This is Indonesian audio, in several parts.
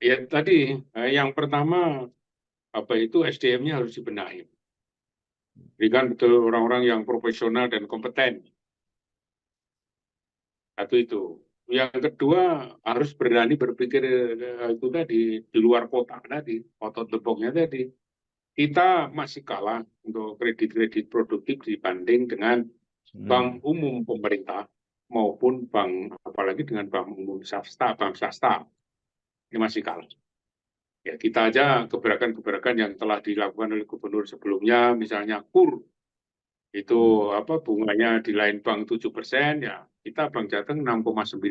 Ya tadi yang pertama apa itu SDM-nya harus dibenahi. Berikan betul orang-orang yang profesional dan kompeten. Satu itu. Yang kedua harus berani berpikir itu tadi di luar kotak tadi, otot tepungnya tadi. Kita masih kalah untuk kredit-kredit produktif dibanding dengan bank umum pemerintah maupun bank apalagi dengan bank umum swasta, bank swasta. Ini masih kalah. Ya, kita aja gebrakan-gebrakan yang telah dilakukan oleh gubernur sebelumnya, misalnya KUR, itu apa bunganya di lain bank 7%, ya kita Bank Jateng 6,9%.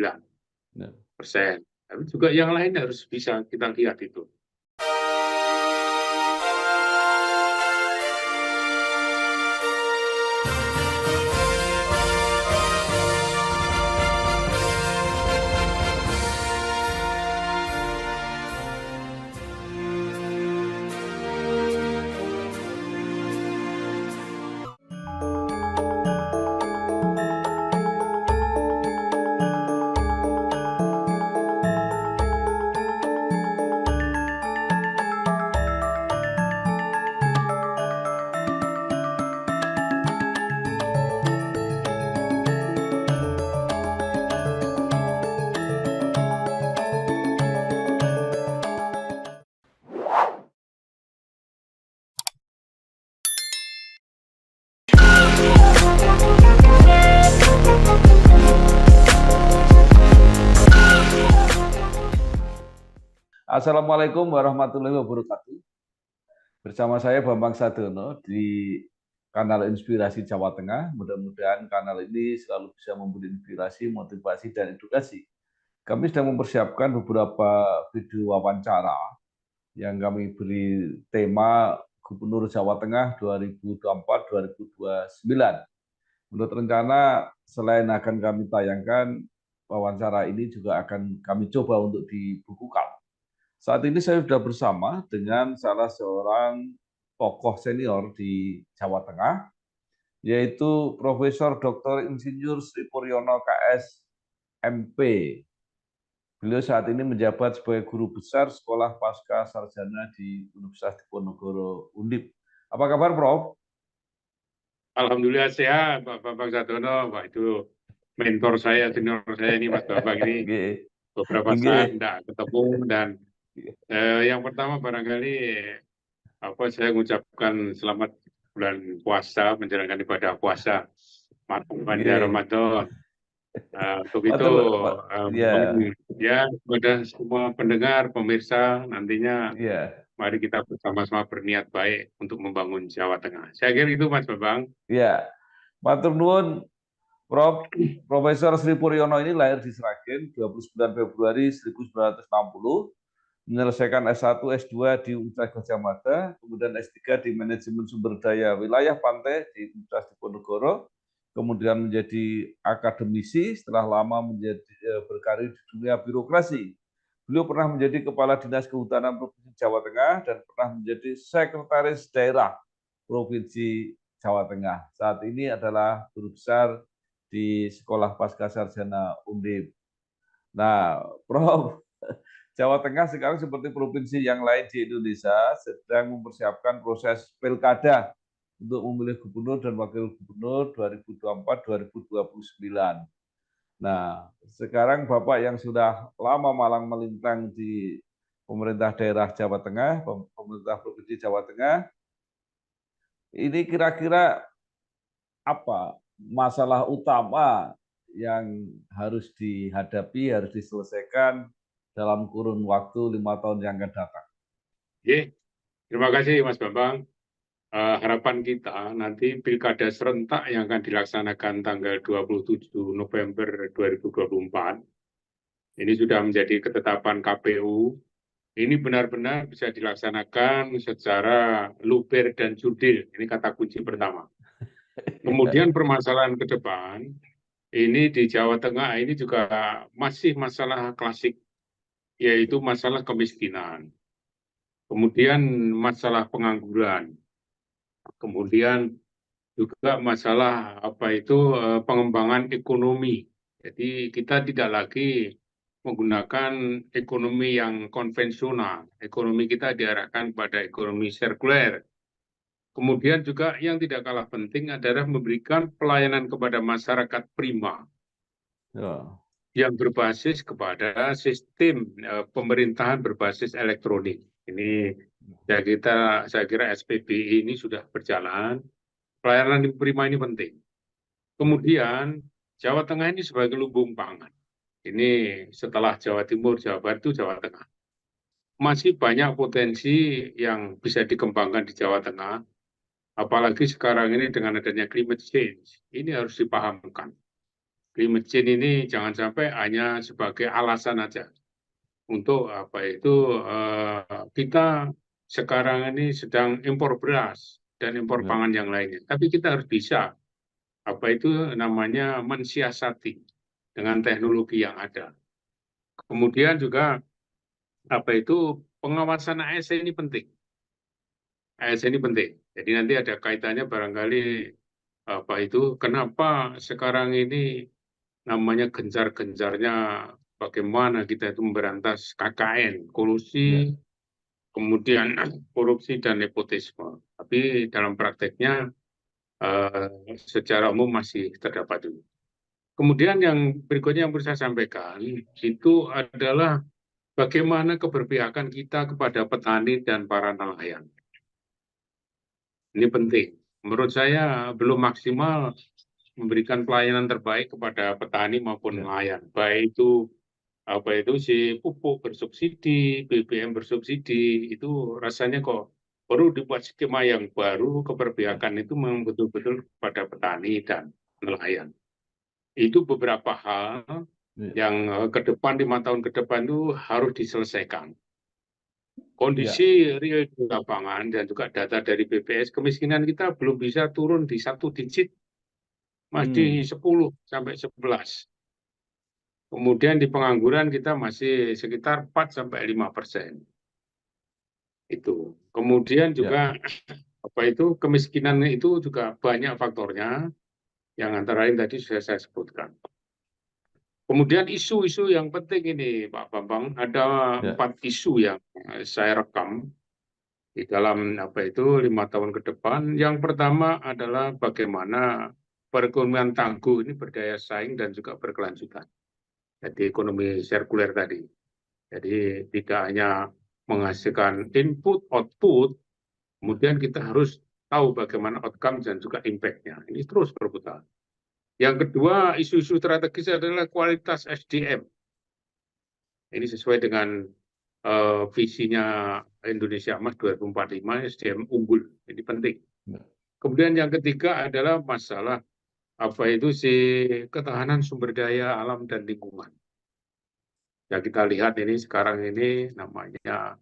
Tapi juga yang lain harus bisa kita lihat itu. Assalamualaikum warahmatullahi wabarakatuh. Bersama saya Bambang Sadono di kanal Inspirasi Jawa Tengah. Mudah-mudahan kanal ini selalu bisa memberi inspirasi, motivasi, dan edukasi. Kami sedang mempersiapkan beberapa video wawancara yang kami beri tema Gubernur Jawa Tengah 2024-2029. Menurut rencana, selain akan kami tayangkan, wawancara ini juga akan kami coba untuk dibukukan. Saat ini saya sudah bersama dengan salah seorang tokoh senior di Jawa Tengah, yaitu Profesor Dr. Insinyur Sri Puryono KS MP. Beliau saat ini menjabat sebagai guru besar Sekolah Pasca Sarjana di Universitas Diponegoro Undip. Apa kabar, Prof? Alhamdulillah sehat, Pak Bambang Sadono. Pak itu mentor saya, senior saya ini, Mas Bambang ini beberapa saat tidak ketemu dan yang pertama barangkali apa saya mengucapkan selamat bulan puasa, menjalankan ibadah puasa, Ramadan. Untuk itu, Ya, ya kepada semua pendengar, pemirsa, nantinya ya, mari kita bersama-sama berniat baik untuk membangun Jawa Tengah. Saya kira itu, Mas Bambang. ya. Matur nuwun, Prof. Profesor Sri Puryono ini lahir di Sragen 29 Februari 1960, menyelesaikan S1, S2 di Universitas Gadjah Mada, kemudian S3 di Manajemen Sumber Daya Wilayah Pantai di Universitas Diponegoro, kemudian menjadi akademisi, setelah lama berkarir di dunia birokrasi. Beliau pernah menjadi Kepala Dinas Kehutanan Provinsi Jawa Tengah dan pernah menjadi Sekretaris Daerah Provinsi Jawa Tengah. Saat ini adalah guru besar di Sekolah Pasca Sarjana Undip. Nah, Prof, Jawa Tengah sekarang seperti provinsi yang lain di Indonesia sedang mempersiapkan proses pilkada untuk memilih gubernur dan wakil gubernur 2024-2029. Nah, sekarang Bapak yang sudah lama malang melintang di pemerintah daerah Jawa Tengah, pemerintah provinsi Jawa Tengah, ini kira-kira apa masalah utama yang harus dihadapi, harus diselesaikan dalam kurun waktu 5 tahun yang akan datang? Oke, terima kasih Mas Bambang. Harapan kita nanti pilkada serentak yang akan dilaksanakan tanggal 27 November 2024, ini sudah menjadi ketetapan KPU, ini benar-benar bisa dilaksanakan secara luber dan jurdil. Ini kata kunci pertama. Kemudian permasalahan ke depan, ini di Jawa Tengah ini juga masih masalah klasik, yaitu masalah kemiskinan. Kemudian masalah pengangguran. Kemudian juga masalah apa itu pengembangan ekonomi. Jadi kita tidak lagi menggunakan ekonomi yang konvensional. Ekonomi kita diarahkan pada ekonomi sirkuler. Kemudian juga yang tidak kalah penting adalah memberikan pelayanan kepada masyarakat prima Ya. yang berbasis kepada sistem pemerintahan berbasis elektronik. Ini saya kira SPBI ini sudah berjalan. Pelayanan prima ini penting. Kemudian Jawa Tengah ini sebagai lumbung pangan. Ini setelah Jawa Timur, Jawa Barat itu Jawa Tengah. Masih banyak potensi yang bisa dikembangkan di Jawa Tengah, apalagi sekarang ini dengan adanya climate change. Ini harus dipahamkan. Climate change ini jangan sampai hanya sebagai alasan aja untuk kita sekarang ini sedang impor beras dan impor Ya. pangan yang lainnya. Tapi kita harus bisa namanya mensiasati dengan teknologi yang ada. Kemudian juga pengawasan ASN ini penting. ASN ini penting. Jadi nanti ada kaitannya barangkali kenapa sekarang ini namanya gencar-gencarnya bagaimana kita itu memberantas KKN, kolusi, kemudian korupsi dan nepotisme. Tapi dalam prakteknya secara umum masih terdapat dulu. Kemudian yang berikutnya yang perlu saya sampaikan itu adalah bagaimana keberpihakan kita kepada petani dan para nelayan. Ini penting. Menurut saya belum maksimal memberikan pelayanan terbaik kepada petani maupun nelayan. Baik itu si pupuk bersubsidi, BBM bersubsidi, itu rasanya kok perlu dibuat skema yang baru, keberpihakan itu memang betul-betul kepada petani dan nelayan. Itu beberapa hal yang ke depan 5 tahun ke depan itu harus diselesaikan. Kondisi real di lapangan dan juga data dari BPS, kemiskinan kita belum bisa turun di 1 digit, masih 10 sampai 11. Kemudian di pengangguran kita masih sekitar 4 sampai 5%. Itu. Kemudian juga kemiskinan itu juga banyak faktornya, yang antara lain tadi sudah saya sebutkan. Kemudian isu-isu yang penting ini, Pak Bambang, ada 4 isu yang saya rekam di dalam 5 tahun ke depan. Yang pertama adalah bagaimana perekonomian tangguh ini berdaya saing dan juga berkelanjutan. Jadi ekonomi sirkuler tadi. Jadi tidak hanya menghasilkan input, output, kemudian kita harus tahu bagaimana outcome dan juga impact-nya. Ini terus berputar. Yang kedua, isu-isu strategis adalah kualitas SDM. Ini sesuai dengan visinya Indonesia Emas 2045, SDM unggul. Ini penting. Kemudian yang ketiga adalah masalah ketahanan sumber daya alam dan lingkungan. Ya kita lihat ini sekarang ini namanya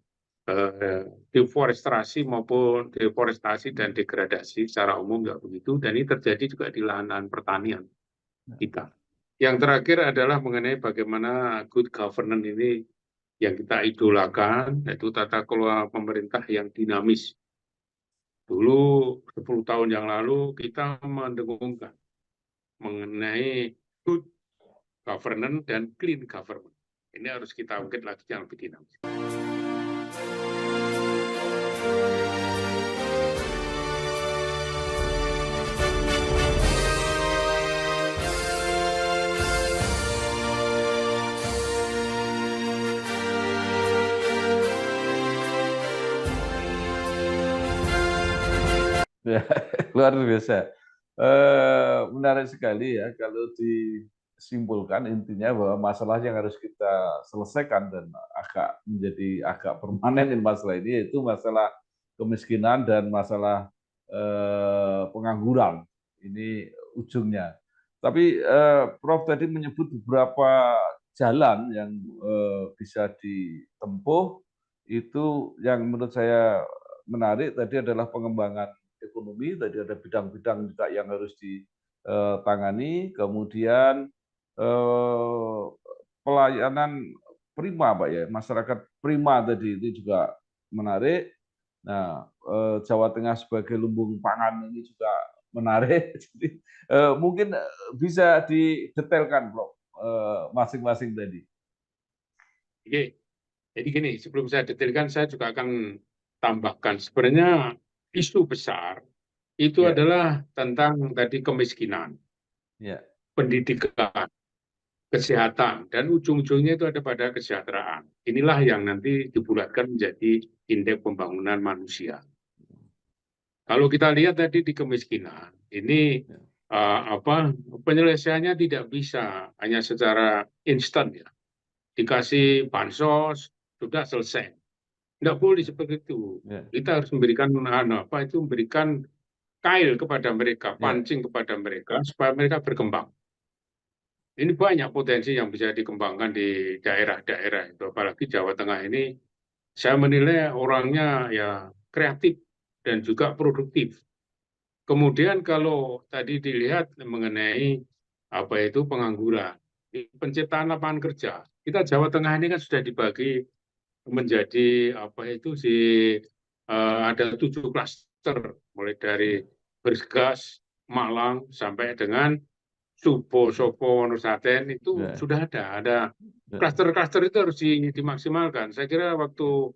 deforestasi maupun deforestasi dan degradasi secara umum ya begitu, dan ini terjadi juga di lahan-lahan pertanian kita. Yang terakhir adalah mengenai bagaimana good governance ini yang kita idolakan, yaitu tata kelola pemerintah yang dinamis. Dulu 10 tahun yang lalu kita mendengungkan mengenai good governance dan clean government. Ini harus kita ungkit lagi yang lebih dinamis. Ya, luar biasa. Menarik sekali ya kalau disimpulkan intinya bahwa masalah yang harus kita selesaikan dan menjadi agak permanen masalah ini yaitu masalah kemiskinan dan masalah pengangguran. Ini ujungnya. Tapi Prof tadi menyebut beberapa jalan yang bisa ditempuh, itu yang menurut saya menarik tadi adalah pengembangan ekonomi, tadi ada bidang-bidang juga yang harus ditangani, kemudian pelayanan prima, Pak ya, masyarakat prima tadi itu juga menarik. Nah, Jawa Tengah sebagai lumbung pangan ini juga menarik. Jadi mungkin bisa didetailkan, Prof, masing-masing tadi. Oke, jadi gini, sebelum saya detailkan, saya juga akan tambahkan. Sebenarnya isu besar itu Ya, adalah tentang tadi kemiskinan, ya, pendidikan, kesehatan, dan ujung-ujungnya itu ada pada kesejahteraan. Inilah yang nanti dibulatkan menjadi indeks pembangunan manusia. Kalau kita lihat tadi di kemiskinan, ini ya, penyelesaiannya tidak bisa hanya secara instan ya. Dikasih bansos sudah selesai. Tidak boleh seperti itu. ya, Kita harus memberikan memberikan kail kepada mereka, ya, pancing kepada mereka supaya mereka berkembang. Ini banyak potensi yang bisa dikembangkan di daerah-daerah itu, apalagi Jawa Tengah ini. Saya menilai orangnya ya kreatif dan juga produktif. Kemudian kalau tadi dilihat mengenai apa itu pengangguran, penciptaan lapangan kerja. Kita Jawa Tengah ini kan sudah dibagi menjadi apa itu ada 7 klaster, mulai dari Bergas, Malang sampai dengan Subo, Sopo, Wonosaten itu ya, sudah ada ya, klaster-klaster itu harus dimaksimalkan. Saya kira waktu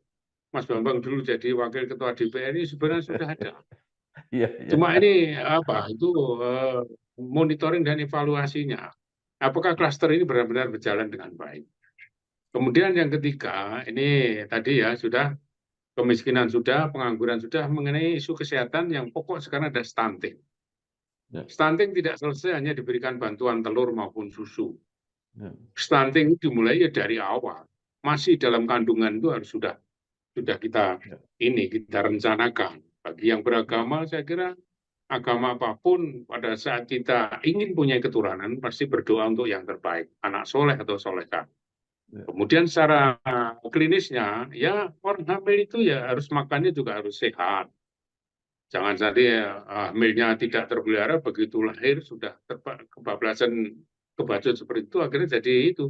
Mas Bambang dulu jadi wakil ketua DPR ini sebenarnya sudah ada. ya, Cuma ya, ini apa itu monitoring dan evaluasinya. Apakah klaster ini benar-benar berjalan dengan baik? Kemudian yang ketiga, ini tadi ya sudah kemiskinan sudah, pengangguran sudah, mengenai isu kesehatan yang pokok sekarang ada stunting. ya, Stunting tidak selesai hanya diberikan bantuan telur maupun susu. ya, Stunting dimulai ya dari awal. Masih dalam kandungan itu harus sudah ya, kita rencanakan. Bagi yang beragama, saya kira agama apapun pada saat kita ingin punya keturunan pasti berdoa untuk yang terbaik, anak soleh atau solehah. ya, Kemudian secara klinisnya, ya orang hamil itu ya harus makannya juga harus sehat. Jangan sampai hamilnya tidak terpelihara, begitu lahir sudah kebablasan kebacut seperti itu, akhirnya jadi itu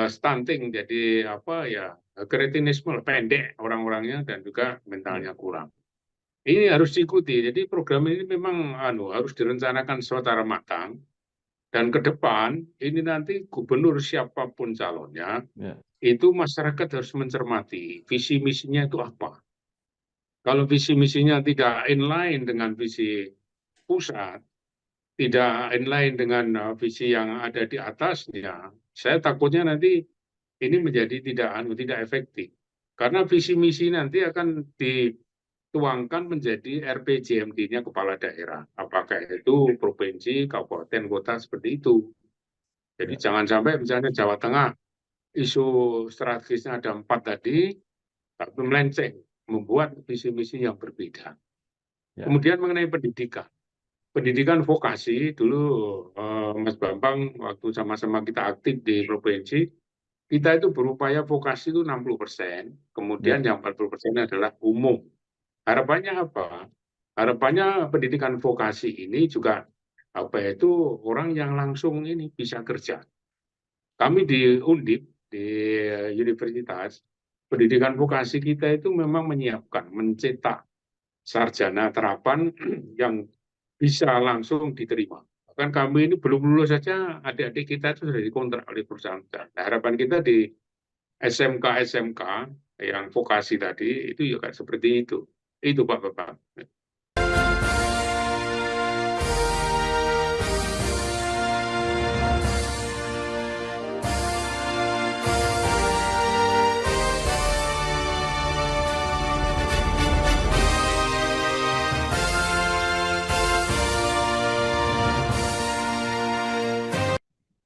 stunting, jadi apa ya kretinisme pendek orang-orangnya dan juga ya, mentalnya kurang. Ini harus diikuti. Jadi program ini memang harus direncanakan secara matang. Dan ke depan, ini nanti gubernur siapapun calonnya, ya, itu masyarakat harus mencermati visi misinya itu apa. Kalau visi misinya tidak inline dengan visi pusat, tidak inline dengan visi yang ada di atasnya, saya takutnya nanti ini menjadi tidak efektif. Karena visi misi nanti akan dituangkan menjadi RPJMD-nya kepala daerah. Apakah itu provinsi, kabupaten, kota, seperti itu. Jadi ya, jangan sampai misalnya Jawa Tengah, isu strategisnya ada 4 tadi, tapi melenceng, membuat visi misi yang berbeda. ya, Kemudian mengenai pendidikan. Pendidikan vokasi, dulu Mas Bambang, waktu sama-sama kita aktif di provinsi, kita itu berupaya vokasi itu 60%, kemudian ya, yang 40% adalah umum. Harapannya apa? Harapannya pendidikan vokasi ini juga apa itu orang yang langsung ini bisa kerja. Kami di Undip, di universitas, pendidikan vokasi kita itu memang menyiapkan, mencetak sarjana terapan yang bisa langsung diterima. Bahkan kami ini belum lulus saja, adik-adik kita itu sudah dikontrak oleh perusahaan. Nah, harapan kita di SMK-SMK yang vokasi tadi, itu juga seperti itu. Itu Pak Bapak.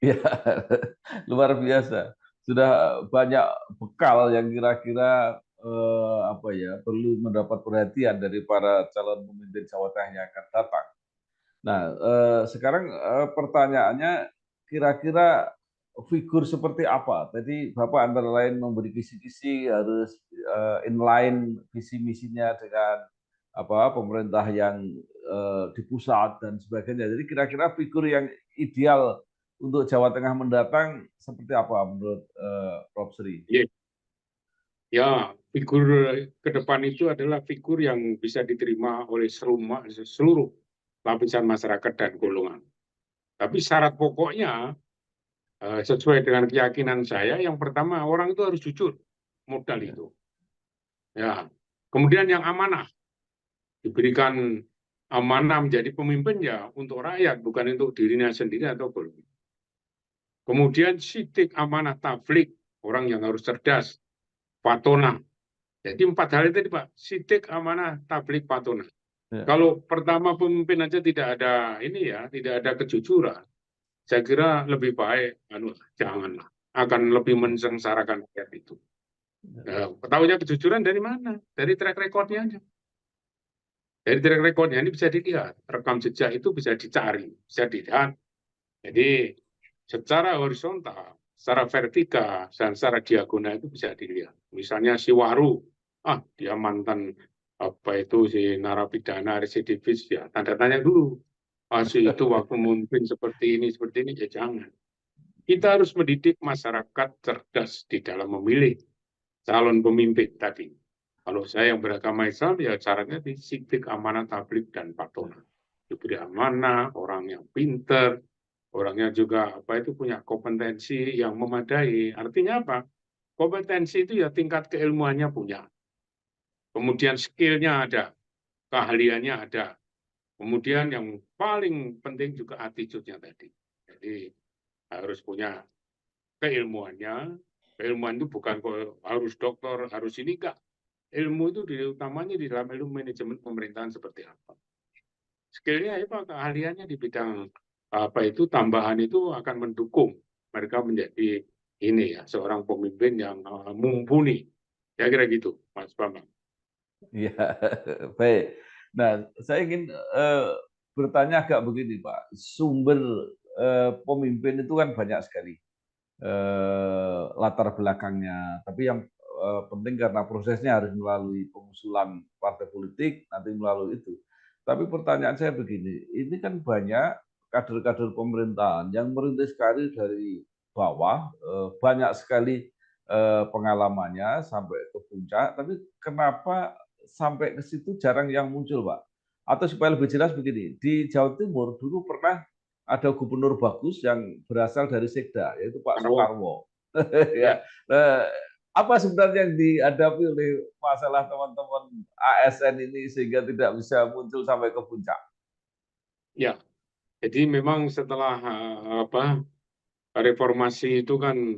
ya, luar biasa. Sudah banyak bekal yang kira-kira apa ya perlu mendapat perhatian dari para calon pemimpin Jawa Tengah yang akan datang. Nah, sekarang pertanyaannya kira-kira figur seperti apa? Tadi Bapak antara lain memberi kisi-kisi harus inline visi misinya dengan apa pemerintah yang di pusat dan sebagainya. Jadi kira-kira figur yang ideal untuk Jawa Tengah mendatang seperti apa menurut Prof. Sri? Ya, figur ke depan itu adalah figur yang bisa diterima oleh seluruh lapisan masyarakat dan golongan. Tapi syarat pokoknya sesuai dengan keyakinan saya, yang pertama orang itu harus jujur, modal itu. Ya, kemudian yang amanah, diberikan amanah menjadi pemimpin ya untuk rakyat, bukan untuk dirinya sendiri atau golongan. Kemudian sidik, amanah, tablik, orang yang harus cerdas, patona. Jadi 4 hal itu Pak, sidik, amanah, tablik, patona. Ya. Kalau pertama pemimpin aja tidak ada ini ya, tidak ada kejujuran, saya kira lebih baik janganlah, akan lebih mensengsarakan rakyat itu. Tahunya kejujuran dari mana? Dari track recordnya aja. Dari track recordnya ini bisa dilihat, rekam jejak itu bisa dicari, bisa dilihat. Jadi secara horizontal, secara vertikal, dan secara diagonal itu bisa dilihat. Misalnya si Waru, dia mantan apa itu si narapidana residivis, ya tanda tanya dulu. Si itu waktu memimpin seperti ini, ya jangan. Kita harus mendidik masyarakat cerdas di dalam memilih calon pemimpin tadi. Kalau saya yang beragama Islam, ya caranya disidik, amanah, tablik, dan patona. Diberi amanah, orang yang pinter, orangnya juga punya kompetensi yang memadai. Artinya apa? Kompetensi itu ya tingkat keilmuannya punya. Kemudian skillnya ada, keahliannya ada. Kemudian yang paling penting juga attitude-nya tadi. Jadi harus punya keilmuannya. Keilmuan itu bukan harus dokter, harus ini, enggak. Ilmu itu utamanya di dalam ilmu manajemen pemerintahan seperti apa. Skillnya apa? Keahliannya di bidang tambahan itu akan mendukung mereka menjadi ini ya, seorang pemimpin yang mumpuni. Ya kira gitu, Mas Bambang. Iya, baik. Nah, saya ingin bertanya agak begini, Pak. Sumber pemimpin itu kan banyak sekali latar belakangnya. Tapi yang penting karena prosesnya harus melalui pengusulan partai politik, nanti melalui itu. Tapi pertanyaan saya begini, ini kan banyak kader-kader pemerintahan yang merintis karir dari bawah, banyak sekali pengalamannya sampai ke puncak, tapi kenapa sampai ke situ jarang yang muncul, Pak? Atau supaya lebih jelas begini, di Jawa Timur dulu pernah ada gubernur bagus yang berasal dari Sekda, yaitu Pak Soekarwo. Ya. Apa sebenarnya yang dihadapi oleh masalah teman-teman ASN ini sehingga tidak bisa muncul sampai ke puncak? Ya, jadi memang setelah reformasi itu kan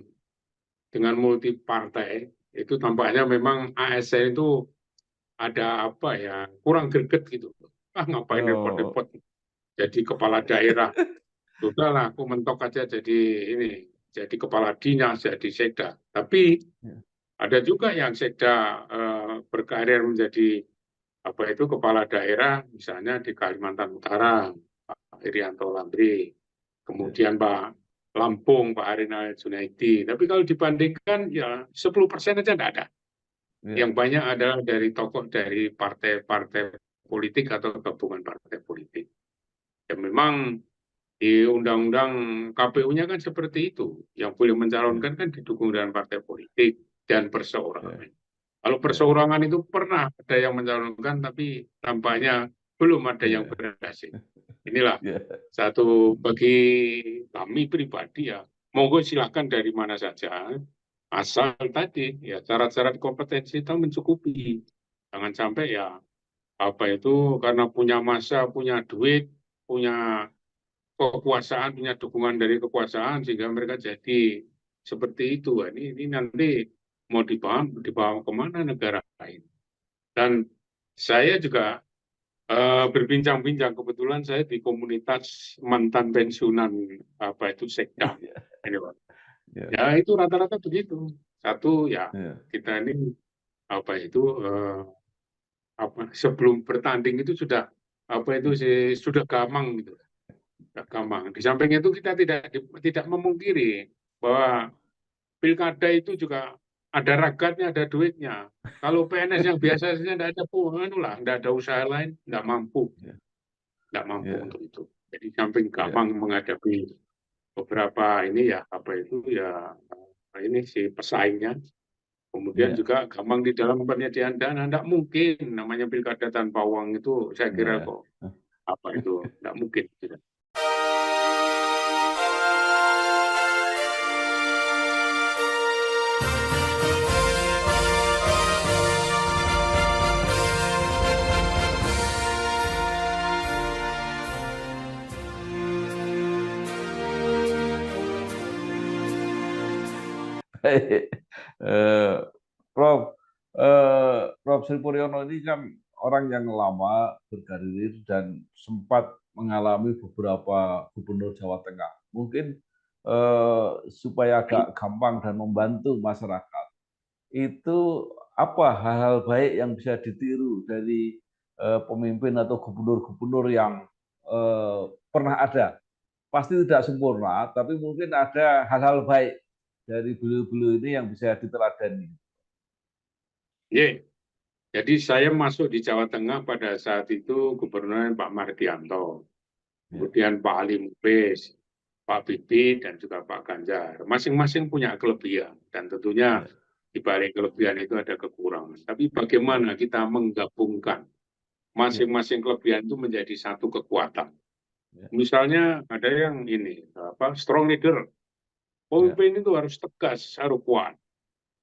dengan multi partai, itu tampaknya memang ASN itu ada kurang greget gitu. Ngapain Oh. repot-repot jadi kepala daerah. Sudahlah, aku mentok aja jadi kepala dinas, jadi sekda. Tapi ada juga yang sekda berkarir menjadi kepala daerah, misalnya di Kalimantan Utara, Pak Irianto Lambri, kemudian Pak Lampung, Pak Arinal Junaidi. Tapi kalau dibandingkan ya 10% aja tidak ada. Yang banyak adalah dari tokoh dari partai-partai politik atau gabungan partai politik. Ya memang di undang-undang KPU-nya kan seperti itu. Yang boleh mencalonkan kan didukung dengan partai politik dan perseorangan. Kalau perseorangan itu pernah ada yang mencalonkan, tapi tampaknya belum ada yang berhasil. Inilah satu bagi kami pribadi ya. Monggo silakan dari mana saja, asal tadi ya syarat-syarat kompetensi itu mencukupi. Jangan sampai ya karena punya masa, punya duit, punya kekuasaan, punya dukungan dari kekuasaan sehingga mereka jadi seperti itu. Ini nanti mau dibawa kemana negara lain. Dan saya juga berbincang-bincang, kebetulan saya di komunitas mantan pensiunan sekda. Ini, Pak. Ya itu rata-rata begitu. Satu ya kita ini sebelum bertanding itu sudah sudah gamang gitu. Gampang. Di samping itu kita tidak memungkiri bahwa pilkada itu juga ada ragatnya, ada duitnya. Kalau PNS yang biasanya tidak ada tidak ada usaha lain, tidak mampu untuk itu. Jadi samping gampang menghadapi beberapa ini ya ini si pesaingnya, kemudian juga gampang di dalam penyediaan dana. Tidak mungkin namanya pilkada tanpa uang itu, saya kira kok tidak mungkin. Baik. Prof, Prof. Sri Puryono ini kan orang yang lama berkarir dan sempat mengalami beberapa gubernur Jawa Tengah. Mungkin supaya agak gampang dan membantu masyarakat, itu apa hal-hal baik yang bisa ditiru dari pemimpin atau gubernur-gubernur yang pernah ada? Pasti tidak sempurna, tapi mungkin ada hal-hal baik dari beliau-beliau ini yang bisa diteladani. Ye, jadi saya masuk di Jawa Tengah pada saat itu gubernurnya Pak Mardianto, kemudian Pak Ali Muklis, Pak Bibi, dan juga Pak Ganjar. Masing-masing punya kelebihan, dan tentunya di balik kelebihan itu ada kekurangan. Tapi bagaimana kita menggabungkan masing-masing kelebihan itu menjadi satu kekuatan. Misalnya ada yang ini, strong leader. Pemimpin itu harus tegas, harus kuat.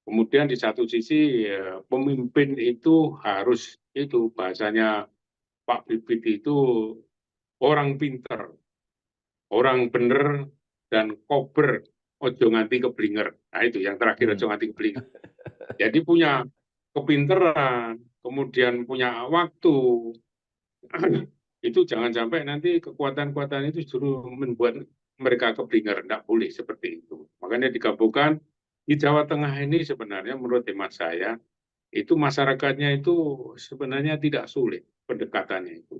Kemudian di satu sisi pemimpin itu harus itu bahasanya Pak Bibit itu orang pinter, orang bener dan kober, ojo nganti keblinger. Nah itu yang terakhir ojo nganti keblinger. Jadi punya kepinteran, kemudian punya waktu. Itu jangan sampai nanti kekuatan-kekuatan itu justru membuat mereka keblinger. Tidak boleh seperti itu. Makanya digabungkan di Jawa Tengah ini sebenarnya menurut hemat saya, itu masyarakatnya itu sebenarnya tidak sulit pendekatannya itu.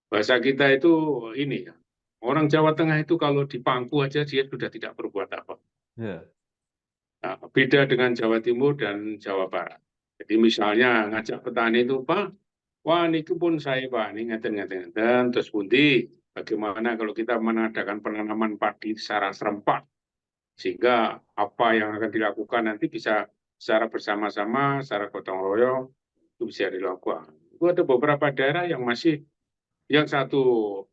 Bahasa kita itu ini ya, orang Jawa Tengah itu kalau dipangku aja dia sudah tidak berbuat apa. Nah, beda dengan Jawa Timur dan Jawa Barat. Jadi misalnya ngajak petani itu, Pak, wah ini pun saya Pak, ini ngeten-ngeten. Terus pundi, bagaimana kalau kita mengadakan penanaman padi secara serempak, sehingga apa yang akan dilakukan nanti bisa secara bersama-sama, secara gotong royong, itu bisa dilakukan. Itu ada beberapa daerah yang masih, yang satu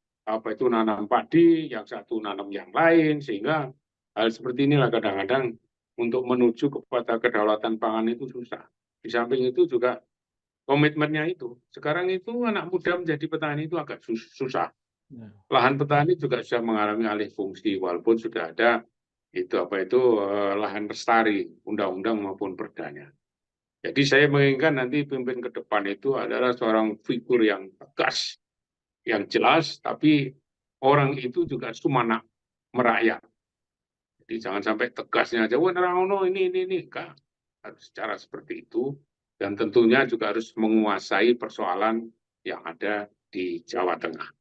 nanam padi, yang satu nanam yang lain, sehingga hal seperti inilah kadang-kadang untuk menuju kepada kedaulatan pangan itu susah. Di samping itu juga komitmennya itu. Sekarang itu anak muda menjadi petani itu agak susah. Lahan petani juga sudah mengalami alih fungsi, walaupun sudah ada lahan lestari, undang-undang maupun perdanya. Jadi saya menginginkan nanti pemimpin ke depan itu adalah seorang figur yang tegas, yang jelas, tapi orang itu juga sumana merakyat. Jadi jangan sampai tegasnya aja, wah ini, enggak. Harus secara seperti itu, dan tentunya juga harus menguasai persoalan yang ada di Jawa Tengah.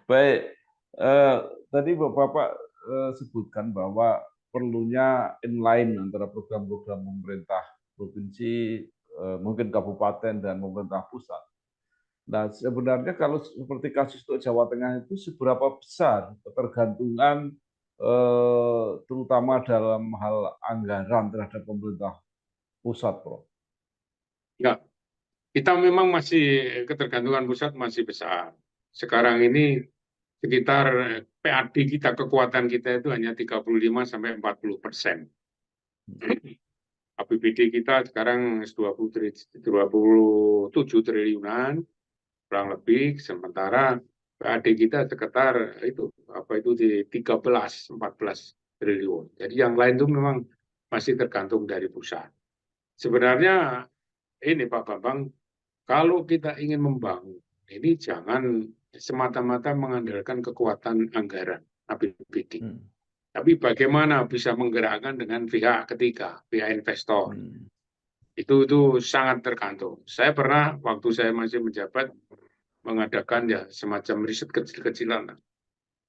Baik, tadi Bapak sebutkan bahwa perlunya inline antara program-program pemerintah provinsi, mungkin kabupaten dan pemerintah pusat. Nah, sebenarnya kalau seperti kasus untuk Jawa Tengah itu seberapa besar ketergantungan terutama dalam hal anggaran terhadap pemerintah pusat, Prof? Ya, kita memang masih ketergantungan pusat masih besar. Sekarang ini sekitar PAD kita, kekuatan kita itu hanya 35-40%. APBD kita sekarang 27 triliunan kurang lebih, sementara PAD kita sekitar di 13-14 triliun. Jadi yang lain itu memang masih tergantung dari pusat. Sebenarnya ini Pak Bambang, kalau kita ingin membangun, ini jangan semata-mata mengandalkan kekuatan anggaran APBD. Tapi bagaimana bisa menggerakkan dengan pihak ketiga, pihak investor. Itu sangat tergantung. Saya pernah waktu saya masih menjabat mengadakan ya semacam riset kecil-kecilan.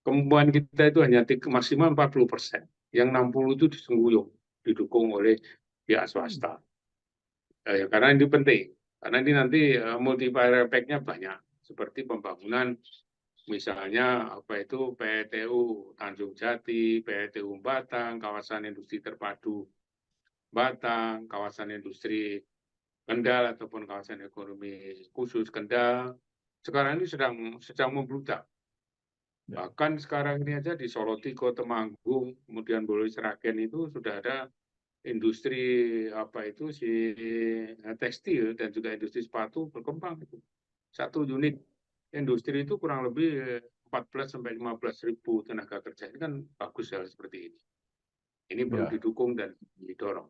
Kemampuan kita itu hanya maksimal 40%. Yang 60% itu didukung oleh pihak swasta. Karena ini penting. Karena ini nanti multiplier effect-nya banyak. Seperti pembangunan misalnya PLTU Tanjung Jati, PLTU Batang, kawasan industri terpadu Batang, kawasan industri Kendal ataupun kawasan ekonomi khusus Kendal. Sekarang ini sedang membludak. Ya. Bahkan sekarang ini aja di Solotigo, Temanggung, kemudian Bulu Sragen itu sudah ada industri tekstil dan juga industri sepatu berkembang itu. Satu unit industri itu kurang lebih 14 sampai 15.000 tenaga kerja. Ini kan bagus hal seperti ini. Ini perlu Ya. didukung dan didorong.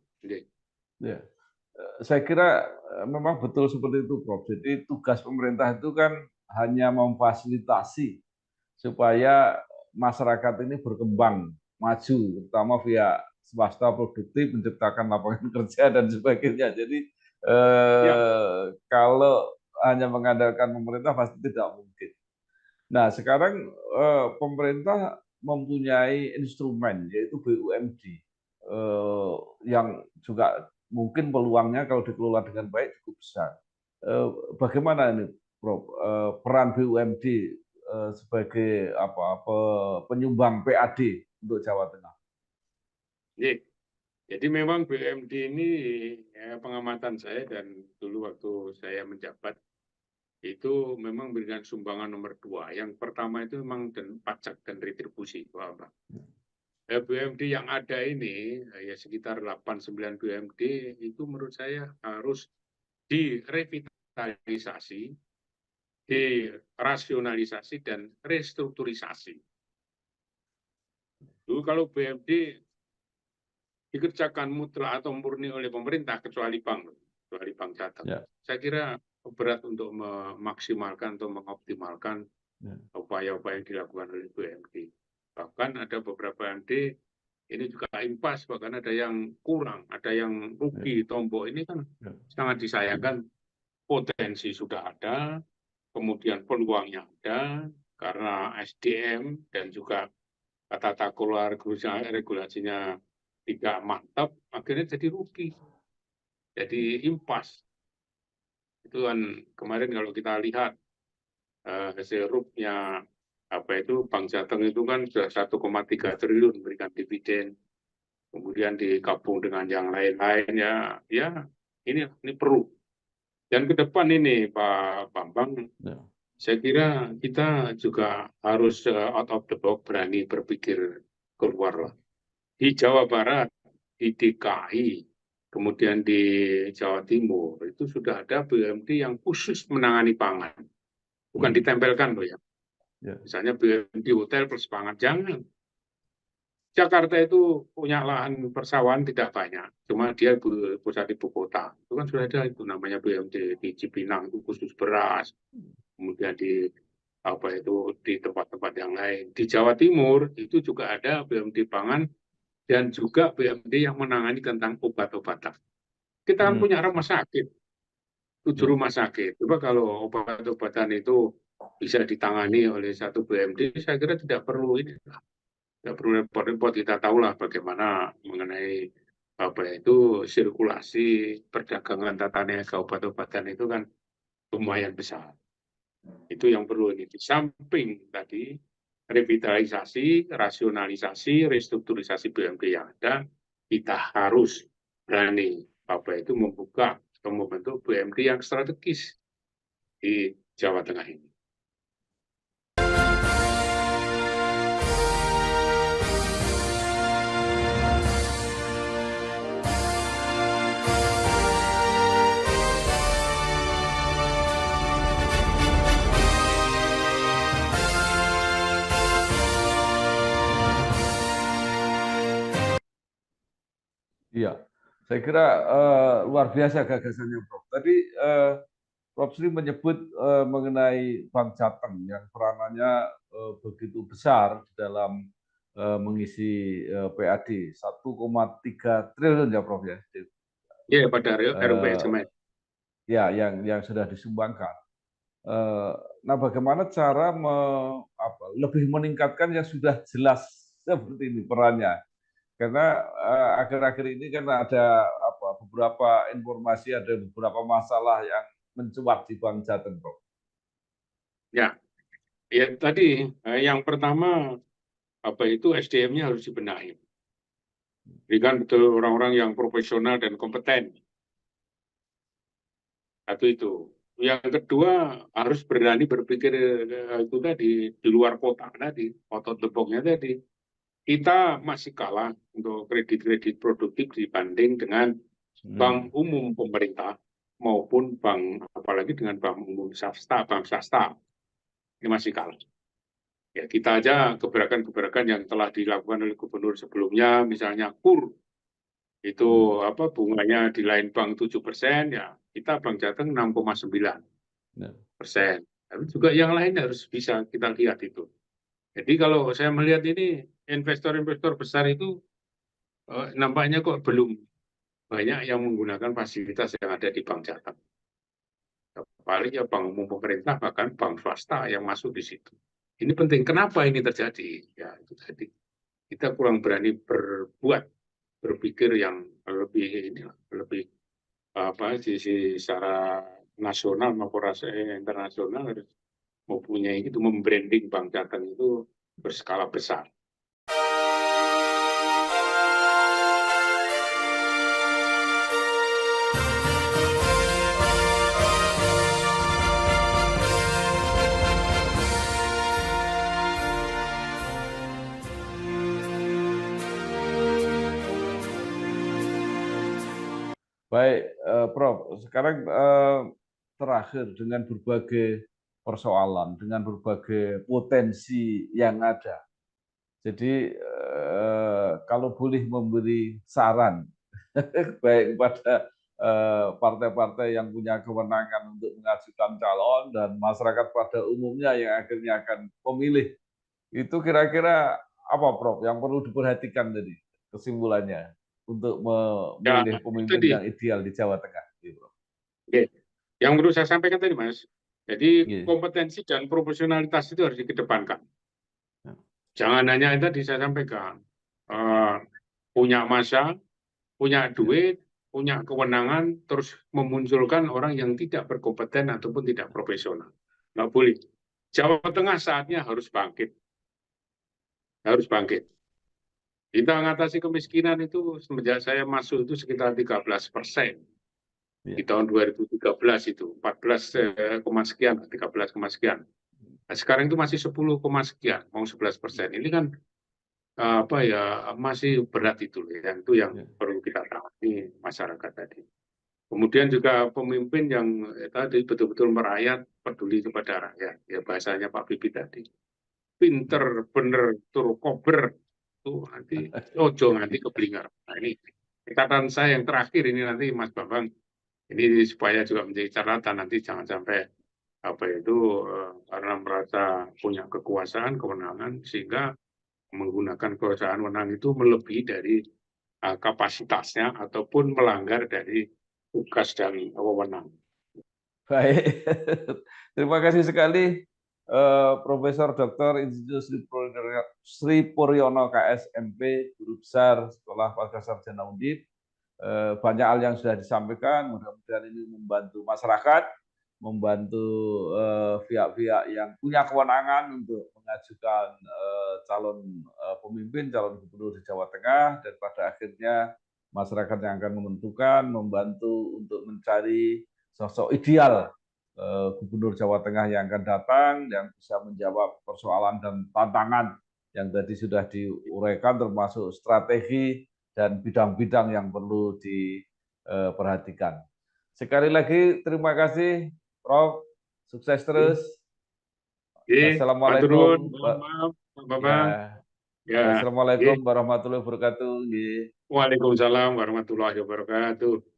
Ya. Saya kira memang betul seperti itu, Prof. Jadi tugas pemerintah itu kan hanya memfasilitasi supaya masyarakat ini berkembang, maju, terutama via swasta produktif, menciptakan lapangan kerja dan sebagainya. Jadi Ya, kalau hanya mengandalkan pemerintah pasti tidak mungkin. Nah, sekarang pemerintah mempunyai instrumen yaitu BUMD yang juga mungkin peluangnya kalau dikelola dengan baik cukup besar. Bagaimana ini, Prof, peran BUMD sebagai penyumbang PAD untuk Jawa Tengah? jadi memang BUMD ini pengamatan saya dan dulu waktu saya menjabat itu memang memberikan sumbangan nomor 2. Yang pertama itu memang pajak dan retribusi, Pak. BUMD yang ada ini ya sekitar 8-9 BUMD itu menurut saya harus direvitalisasi, dirasionalisasi dan restrukturisasi. Dulu kalau BUMD dikerjakan mutlak atau murni oleh pemerintah kecuali bank Jateng. Ya. Saya kira berat untuk memaksimalkan atau mengoptimalkan upaya-upaya yang dilakukan oleh BUMD. Bahkan ada beberapa BUMD ini juga impas, bahkan ada yang kurang, ada yang rugi, tombok. Ini kan sangat disayangkan. Potensi sudah ada, kemudian peluangnya ada, karena SDM dan juga tata kelola regulasinya tidak mantap, akhirnya jadi rugi, jadi impas. Itu kan kemarin kalau kita lihat hasil RUP-nya Bank Jateng itu kan sudah 1,3 triliun memberikan dividen, kemudian digabung dengan yang lain-lain ya ini perlu. Dan ke depan ini Pak Bambang, saya kira kita juga harus out of the box, berani berpikir keluar lah. Di Jawa Barat, di DKI, kemudian di Jawa Timur itu sudah ada BUMD yang khusus menangani pangan, bukan ditempelkan loh ya. Misalnya BUMD hotel plus pangan, jangan. Jakarta itu punya lahan persawahan tidak banyak, cuma dia pusat ibu kota. Itu kan sudah ada itu namanya BUMD di Cipinang itu khusus beras, kemudian di di tempat-tempat yang lain. Di Jawa Timur itu juga ada BUMD pangan dan juga BUMD yang menangani tentang obat-obatan. Kita kan punya rumah sakit, 7 rumah sakit. Coba kalau obat-obatan itu bisa ditangani oleh satu BUMD, saya kira tidak perlu ini. Tidak perlu repot-repot, kita tahulah bagaimana mengenai sirkulasi perdagangan tata niaga obat-obatan itu kan lumayan besar. Itu yang perlu ini. Di samping tadi revitalisasi, rasionalisasi, restrukturisasi BUMD yang ada, kita harus berani membuka atau membentuk BUMD yang strategis di Jawa Tengah ini. Iya, saya kira luar biasa gagasannya, Prof. Tadi Prof Sri menyebut mengenai Bank Jateng yang peranannya begitu besar dalam mengisi PAD 1,3 triliun ya, Prof ya. Ya, pada RUPJMN. Ya, yang sudah disumbangkan. Nah, bagaimana cara lebih meningkatkan yang sudah jelas seperti ini perannya? Karena akhir-akhir ini kan ada beberapa informasi, ada beberapa masalah yang mencuat di Bank Jateng, Prof. Ya, tadi yang pertama SDM-nya harus dibenahi. Berikan betul orang-orang yang profesional dan kompeten. Satu itu. Yang kedua harus berani berpikir itu tadi di luar kotak tadi, otot tepungnya tadi. Kita masih kalah untuk kredit-kredit produktif dibanding dengan bank umum pemerintah maupun bank, apalagi dengan bank umum swasta, bank swasta. Ini masih kalah. Ya, kita aja gebrakan-gebrakan yang telah dilakukan oleh gubernur sebelumnya, misalnya KUR, itu bunganya di lain bank 7%, ya kita Bank Jateng 6,9%. Tapi juga yang lain harus bisa kita lihat itu. Jadi kalau saya melihat ini investor-investor besar itu nampaknya kok belum banyak yang menggunakan fasilitas yang ada di Bank Jateng. Paling ya bank umum pemerintah, bahkan bank swasta yang masuk di situ. Ini penting. Kenapa ini terjadi? Ya itu tadi. Kita kurang berani berbuat, berpikir yang lebih sisi secara nasional maupun internasional harus mempunyai itu, membranding Bank Jateng itu berskala besar. Baik, Prof. Sekarang terakhir dengan berbagai persoalan, dengan berbagai potensi yang ada. Jadi kalau boleh memberi saran, baik kepada partai-partai yang punya kewenangan untuk mengajukan calon dan masyarakat pada umumnya yang akhirnya akan memilih, itu kira-kira apa, Prof, yang perlu diperhatikan tadi kesimpulannya untuk Ya, memilih itu pemimpin tadi. yang ideal di Jawa Tengah? Prof. Oke. Yang perlu saya sampaikan tadi, Mas. Jadi Yes. kompetensi dan profesionalitas itu harus dikedepankan. Ya. Jangan hanya yang tadi saya sampaikan, punya masa, punya duit, punya kewenangan, terus memunculkan orang yang tidak berkompeten ataupun tidak profesional. Nggak boleh. Jawa Tengah saatnya harus bangkit. Harus bangkit. Kita mengatasi kemiskinan itu semenjak saya masuk itu sekitar 13%. Di tahun 2013 itu 14, sekian, 13, sekian. Nah, sekarang itu masih 10, sekian, mau 11%. Ini kan masih berat itu yang perlu kita tahu masyarakat tadi. Kemudian juga pemimpin yang tadi betul-betul merayat, peduli kepada rakyat. Ya bahasanya Pak Bibi tadi. Pinter, bener, tur kober, tuh nanti ojo nanti keblinger. Nah ini catatan saya yang terakhir ini nanti Mas Bambang, ini supaya juga menjadi catatan nanti jangan sampai karena merasa punya kekuasaan, kewenangan sehingga menggunakan kekuasaan wewenang itu melebihi dari kapasitasnya ataupun melanggar dari tugas dan wewenang. Baik, terima kasih sekali Profesor Dr. Insinyur Sri Puryono KSMP, Guru Besar Sekolah Pasca Sarjana Undip. Banyak hal yang sudah disampaikan, mudah-mudahan ini membantu masyarakat, membantu pihak-pihak yang punya kewenangan untuk mengajukan calon pemimpin, calon gubernur di Jawa Tengah, dan pada akhirnya masyarakat yang akan menentukan, membantu untuk mencari sosok ideal gubernur Jawa Tengah yang akan datang, yang bisa menjawab persoalan dan tantangan yang tadi sudah diuraikan, termasuk strategi dan bidang-bidang yang perlu diperhatikan. Sekali lagi terima kasih, Prof. Sukses terus. Assalamualaikum. Assalamualaikum warahmatullahi wabarakatuh. Waalaikumsalam warahmatullahi wabarakatuh.